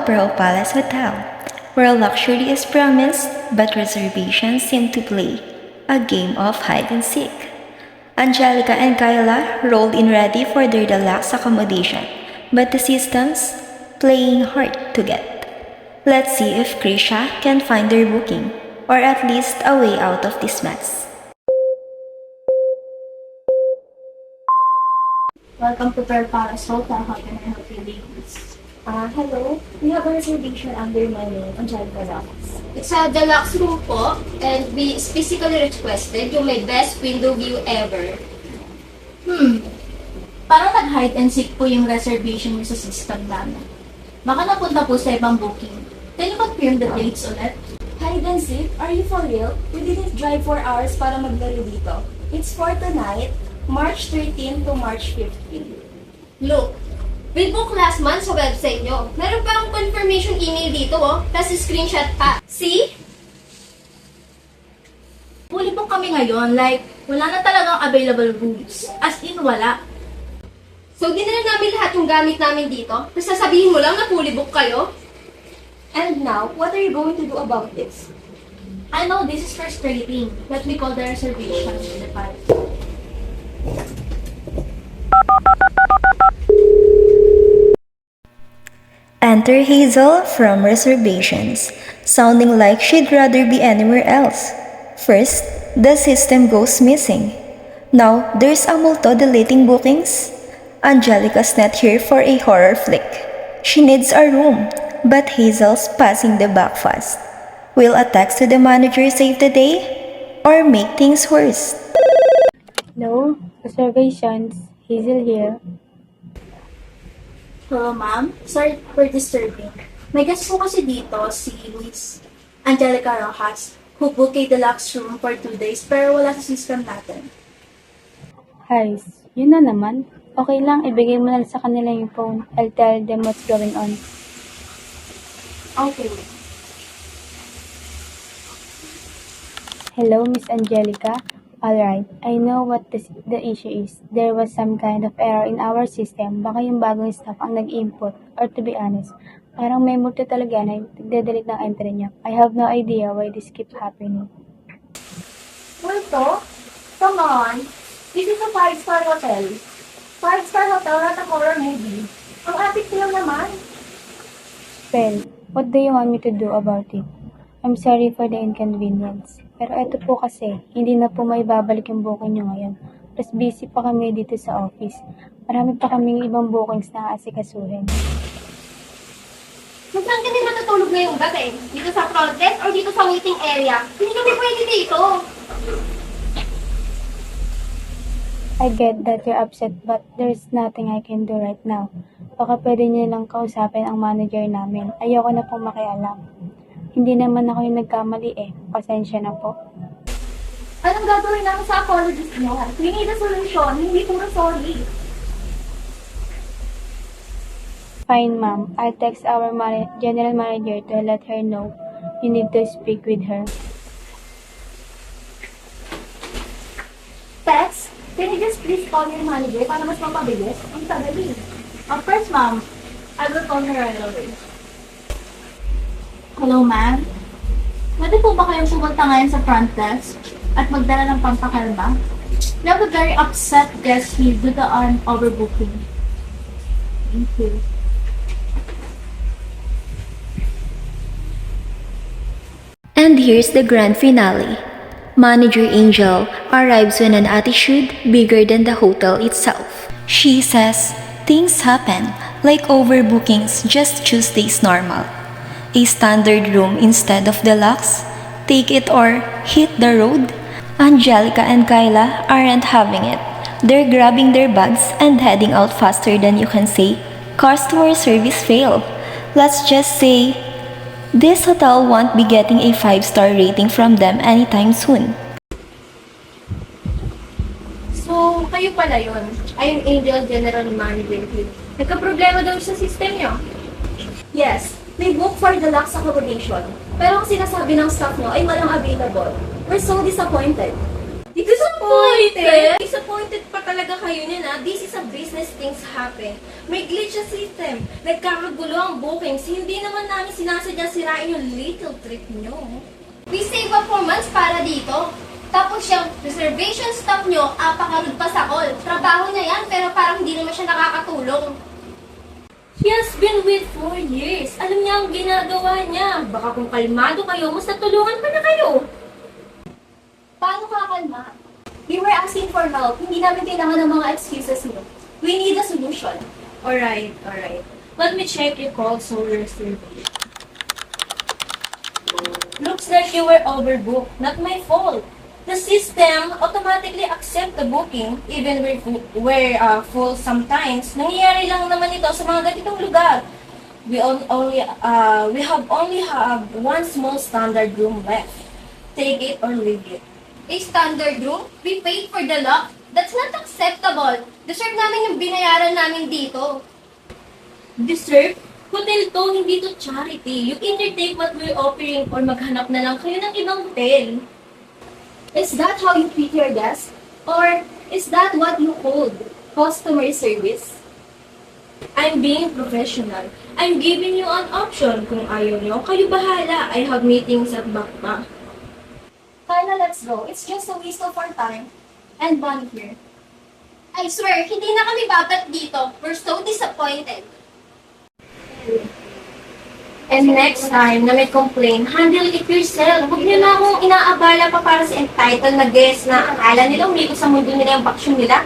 Pearl Palace Hotel, where luxury is promised but reservations seem to play a game of hide and seek. Angelica and Kyla rolled in ready for their deluxe accommodation, but the system's playing hard to get. Let's see if Krisha can find their booking, or at least a way out of this mess. Welcome to Pearl Palace Hotel. How can I help you, ladies? Hello. We have a reservation under my name, Angelica Ramos. It's a deluxe room po, and we specifically requested yung may best window view ever. Parang nag-hide and seek po yung reservation niyo sa system namin. Baka napunta po sa ibang booking. Can you confirm the dates ulit? Hide and seek? Are you for real? We didn't drive 4 hours para maglaro dito. It's for tonight, March 13 to March 15. Look, we booked last month sa website nyo. Meron pa akong confirmation email dito, tas screenshot pa. See? Fully book kami ngayon, like, wala na talagang available rooms. As in, wala. So, dinala namin lahat yung gamit namin dito, tapos sasabihin mo lang na fully book kayo? And now, what are you going to do about this? I know this is frustrating. Let me call the reservation department. Enter Hazel from reservations, sounding like she'd rather be anywhere else. First, the system goes missing. Now, there's a multo deleting bookings. Angelica's not here for a horror flick. She needs a room, but Hazel's passing the buck fast. Will a text to the manager save the day? Or make things worse? No, reservations. Hazel here. Hello, ma'am. Sorry for disturbing. May guest po kasi dito si Miss Angelica Rojas, who booked a deluxe room for 2 days pero wala sa system natin. Hi, yun na naman. Okay lang, ibigay mo na sa kanila yung phone. I'll tell them what's going on. Okay. Hello, Miss Angelica. Alright, I know what the issue is. There was some kind of error in our system. Baka yung bagong staff ang nag-input. Or to be honest, parang may multo talaga na nagde-delete ng entry niya. I have no idea why this keeps happening. Multo? Come on. This is a 5-star hotel. 5-star hotel, not a horror movie. Ang atik lang naman. Well, what do you want me to do about it? I'm sorry for the inconvenience. Pero eto po kasi, hindi na po maibabalik yung booking nyo ngayon. Plus busy pa kami dito sa office. Marami pa kaming ibang bookings na aasikasuhin. Saan kami matutulog ngayong gabi? Dito sa front desk or dito sa waiting area? Hindi kami pwede dito. I get that you're upset but there's nothing I can do right now. Baka pwede niyo lang kausapin ang manager namin. Ayoko na pong makialam. Hindi naman ako yung nagkamali Pasensya na po. Anong gagawin namin sa apologies niyo? We need a solution, hindi puro sorry. Fine, ma'am. I'll text our general manager to let her know you need to speak with her. Tex, can you just please call your manager para mas mapabilis? Ang tagal Of course, ma'am. I will call her right away. Hello, ma'am. Pwede po ba kayong pumunta ngayon sa front desk at magdala ng pampakalma? We have a very upset guest here due to an overbooking. Thank you. And here's the grand finale. Manager Angel arrives with an attitude bigger than the hotel itself. She says, things happen, like overbookings, just Tuesday's normal. A standard room instead of deluxe? Take it or hit the road? Angelica and Kyla aren't having it. They're grabbing their bags and heading out faster than you can say, customer service fail. Let's just say, this hotel won't be getting a 5-star rating from them anytime soon. So, kayo pala yun. Ay yung Angel General Manager here. Nagka-problema daw sa system nyo. Yes, we booked for deluxe accommodation. Pero ang sinasabi ng staff nyo ay walang available. We're so disappointed. Disappointed? Disappointed pa talaga kayo niyan ha. This is a business, things happen. May glitch sa system. Nagkakagulo ang bookings. Hindi naman namin sinasadya sirain yung little trip nyo. We save up 4 months para dito. Tapos yung reservation staff nyo, apakarud pa sa call. Trabaho niya yan, pero parang hindi naman siya nakakatulong. He has been with 4 years. Alam niya ang ginagawa niya. Baka kung kalmado kayo, mas natulungan pa na kayo. Paano kakalma? We were asking for help. Hindi namin kailangan ng mga excuses mo. We need a solution. Alright. Let me check your call solar survey. Looks like you were overbooked. Not my fault. The system automatically accept the booking even we're full sometimes. Nangyayari lang naman ito sa mga ganitong lugar. We have only one small standard room left. Take it or leave it. A standard room? We paid for the lock? That's not acceptable. Deserve namin yung binayaran namin dito. Deserve? Hotel to, hindi to charity. You either take what we're offering or maghanap na lang kayo ng ibang hotel. Is that how you treat your guests? Or is that what you call customer service? I'm being professional. I'm giving you an option. Kung ayaw nyo, kayo bahala. I have meetings at back pa. Kyla, let's go. It's just a waste of our time and money here. I swear, hindi na kami babalik dito. We're so disappointed. And next time na may complain, handle it yourself. Huwag niyo na akong inaabala pa para sa entitled na guest na akala nila umikot sa mundo nila yung baksyon nila.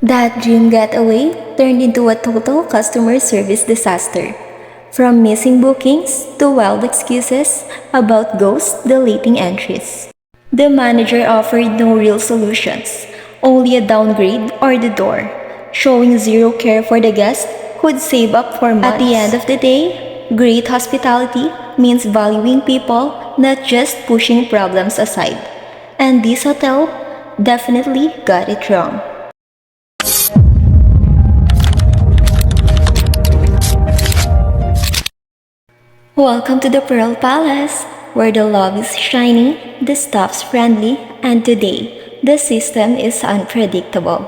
That dream getaway turned into a total customer service disaster. From missing bookings to wild excuses about ghosts deleting entries. The manager offered no real solutions, only a downgrade or the door, showing zero care for the guest who'd save up for months. At the end of the day, great hospitality means valuing people, not just pushing problems aside. And this hotel definitely got it wrong. Welcome to the Pearl Palace, where the lobby is shiny, the staff's friendly, and today, the system is unpredictable.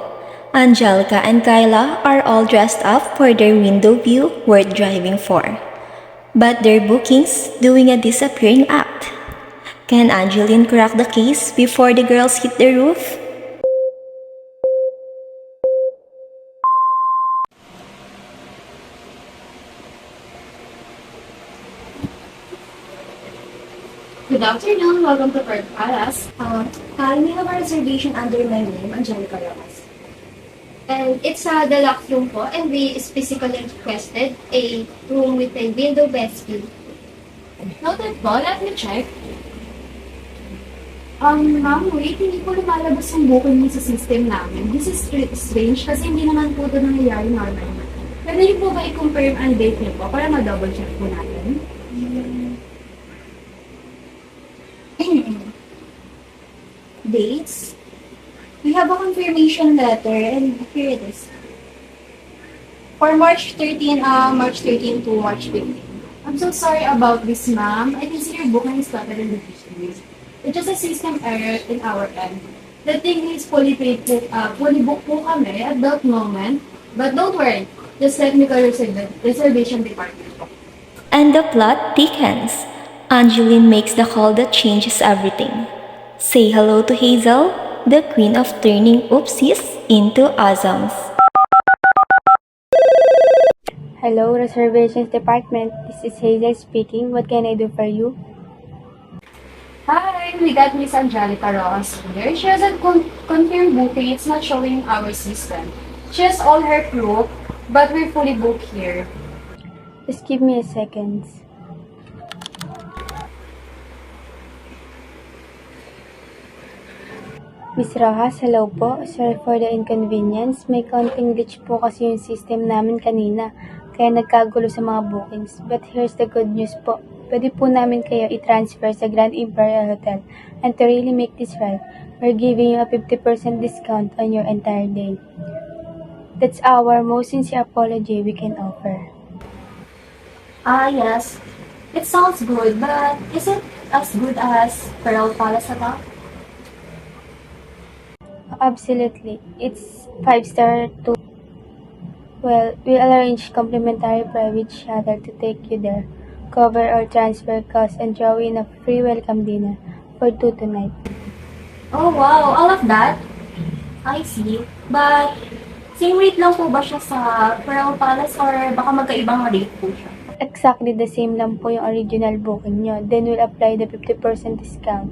Angelica and Kyla are all dressed up for their window view worth driving for. But their bookings doing a disappearing act. Can Angeline crack the case before the girls hit the roof? Good afternoon. Welcome to Pearl Palace. We have a reservation under my name, Angelica Ramos. And it's a deluxe room po, and we specifically requested a room with a window bed view. Noted po. Let me check. Ma'am, wait. Hindi po lumalabas yung booking niyo sa system namin. This is strange kasi hindi naman po ito nangyayari normal. Pwede niyo po ba i-confirm ang date niyo po para ma-double check po natin? Dates? We have a confirmation letter and here it is. For March 13 to March 15. I'm so sorry about this, ma'am. I can see your booking is started in the history. It's just a system error in our end. The thing is fully paid po, fully booked po kami at that moment. But don't worry, just let me call your reservation department po. And the plot thickens. Angeline makes the call that changes everything. Say hello to Hazel, the queen of turning oopsies into awesomes. Hello, reservations department. This is Hazel speaking. What can I do for you? Hi, we got Miss Angelica Ross here. She hasn't confirmed booking. It's not showing our system. She has all her proof, but we're fully booked here. Just give me a second. Miss Rojas, hello po. Sorry for the inconvenience. May konting glitch po kasi yung system namin kanina, kaya nagkagulo sa mga bookings. But here's the good news po. Pwede po namin kayo i-transfer sa Grand Imperial Hotel. And to really make this right, we're giving you a 50% discount on your entire day. That's our most sincere apology we can offer. Yes. It sounds good, but is it as good as Pearl Palace at all? Absolutely. It's 5-star too. Well, we'll arrange complimentary private shuttle to take you there, cover our transfer costs, and throw in a free welcome dinner for two tonight. Oh, wow. All of that? I see. But, same rate lang po ba siya sa Pearl Palace or baka magkaibang rate po siya? Exactly the same lang po yung original booking nyo. Then we'll apply the 50% discount.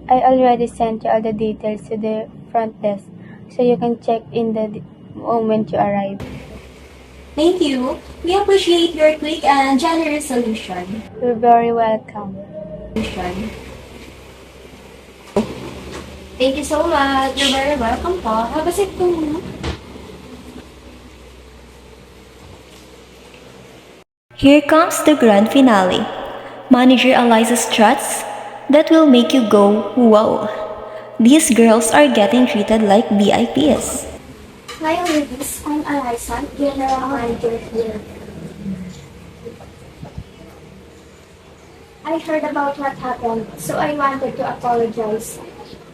I already sent you all the details to the front desk, so you can check in the moment you arrive. Thank you. We appreciate your quick and generous solution. You're very welcome. Thank you so much. You're very welcome po. Have a seat po. Here comes the grand finale. Manager Eliza struts that will make you go, wow. These girls are getting treated like VIPs. Hi, ladies. I'm Eliza, General Manager here. I heard about what happened, so I wanted to apologize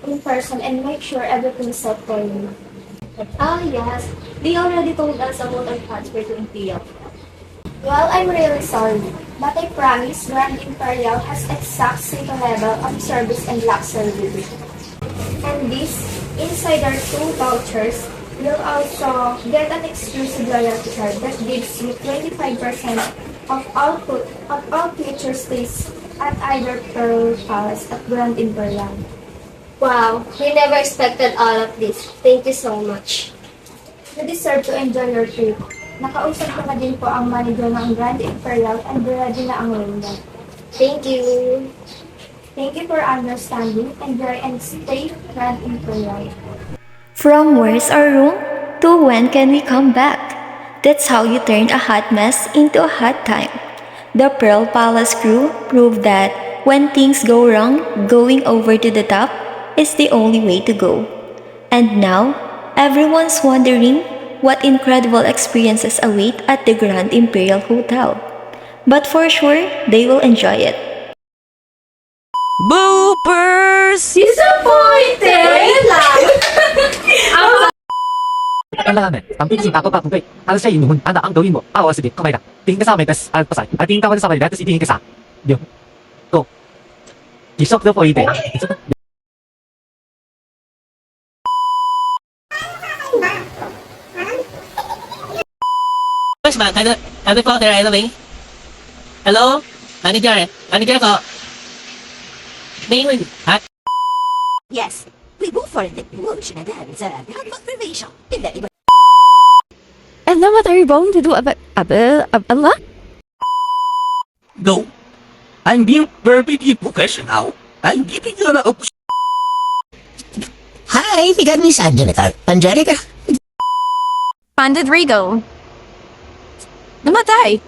in person and make sure everything's set for you. Ah, yes. They already told us about our transfer to Imperial. Well, I'm really sorry, but I promise Grand Imperial has exact same level of service and luxury. And this, Insider 2 vouchers, you'll also get an exclusive loyalty card that gives you 25% of all future stays at either Pearl Palace at Grand Imperial. Wow, we never expected all of this. Thank you so much. You deserve to enjoy your trip. Nakausap ko na din po ang manager ng Grand Imperial and ready na ang room niya. Thank you. Thank you for understanding. Enjoy and stay Grand Imperial. From where's our room to when can we come back? That's how you turn a hot mess into a hot time. The Pearl Palace crew proved that when things go wrong, going over to the top is the only way to go. And now, everyone's wondering what incredible experiences await at the Grand Imperial Hotel. But for sure, they will enjoy it. Bloopers! Disappointed! Kailangan tampil si Taco Papupe. Ano siya inuhun? Ano ang gawin mo? Sige, kamay ka. Tingin ka sa may best alpasay. At tingin ka sa may datos itingin ka sa. Yung. Go. Isok na po ite. First man, ano po, there right away? Hello? Manager? Manager ko? Name ha? Yes, we go for the promotion and then the confirmation. And then what are you going to do about Allah? Go. I'm being perfectly professional. I'm giving you an opportunity. Hi, bigan Miss Angelica. Angelica. Pandit Rigo. Namatay.